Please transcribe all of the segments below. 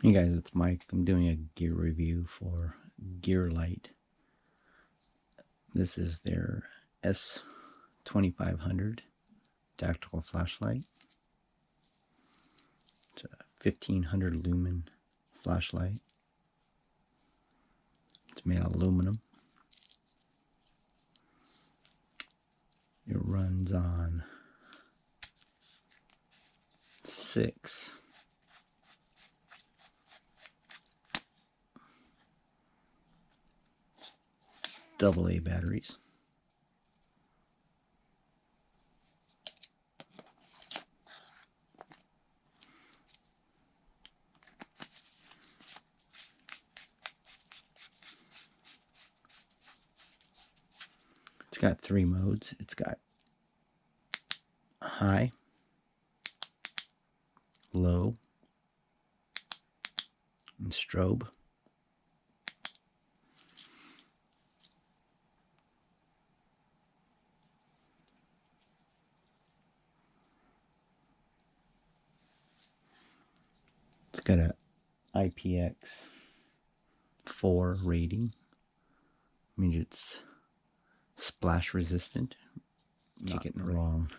Hey guys, it's Mike. I'm doing a gear review for Gearlight. This is their S2500 tactical flashlight. It's a 1500 lumen flashlight. It's made of aluminum. It runs on 6 AA batteries. It's got 3 modes. It's got high, low, and strobe. It's got a IPX4 rating. Means it's splash resistant. Not getting it wrong.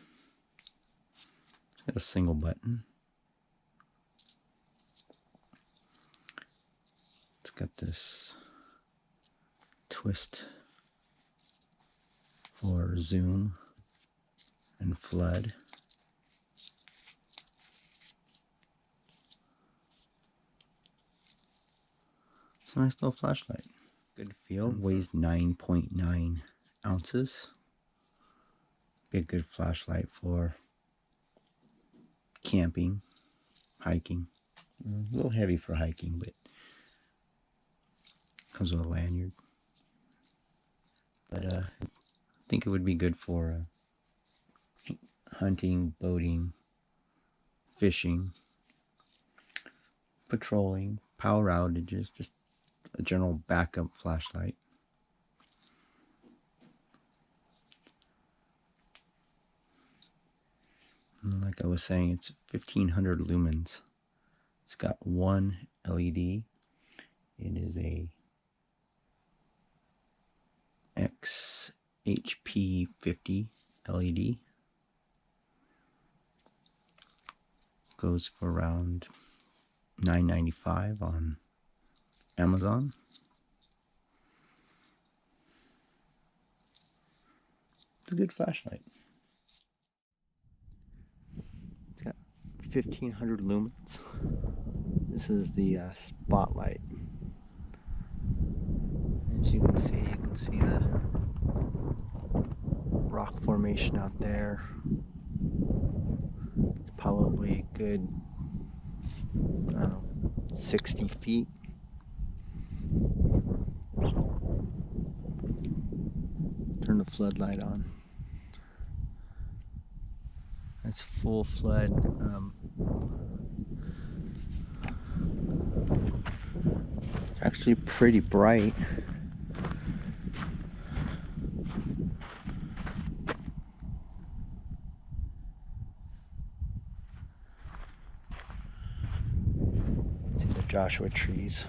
It's got a single button. It's got this twist for zoom and flood. It's a nice little flashlight. Good feel. Weighs 9.9 ounces. Be a good flashlight for camping, hiking. A little heavy for hiking, but comes with a lanyard. But I think it would be good for hunting, boating, fishing, patrolling, power outages, just a general backup flashlight. And like I was saying, it's 1500 lumens. It's got 1 LED. It is a XHP50 LED. Goes for around $9.95 on Amazon. It's a good flashlight. It's got 1500 lumens. This is the spotlight. As you can see the rock formation out there. It's probably a good, I don't know, 60 feet. Turn the floodlight on. That's full flood. It's actually pretty bright. See the Joshua trees.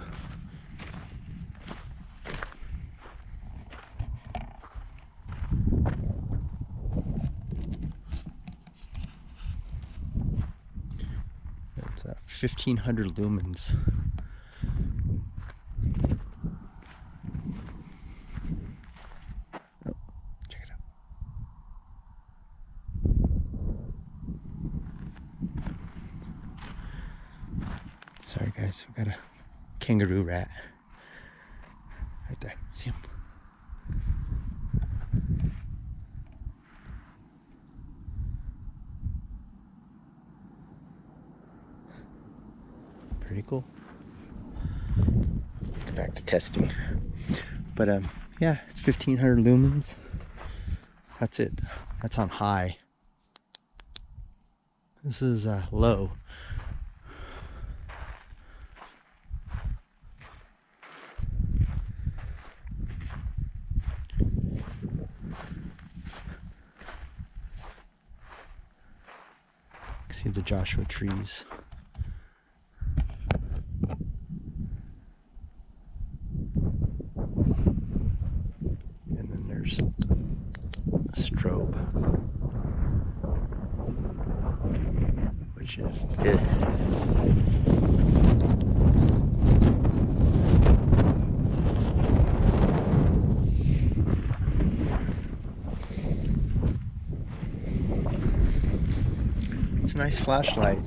It's 1500 lumens. Oh, check it out. Sorry guys, we got a kangaroo rat right there. See him? Pretty cool. Get back to testing. But yeah, it's 1500 lumens. That's it. That's on high. This is low. See the Joshua trees. which is it's a nice flashlight.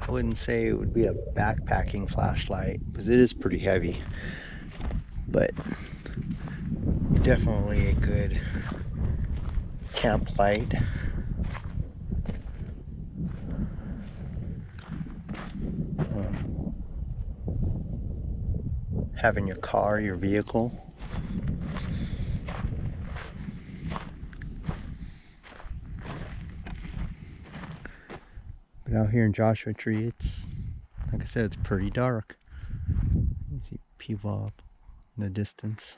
I wouldn't say it would be a backpacking flashlight because it is pretty heavy, but definitely a good camp light. Having your car, your vehicle. But out here in Joshua Tree, it's, like I said, it's pretty dark. You see people up in the distance.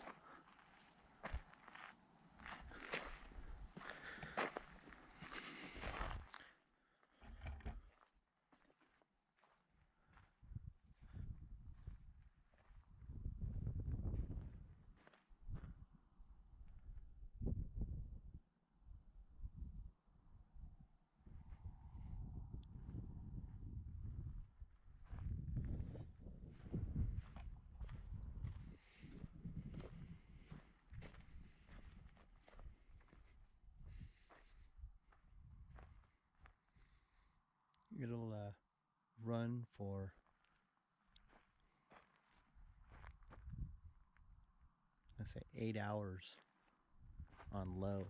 It'll run for, let's say, 8 hours on low.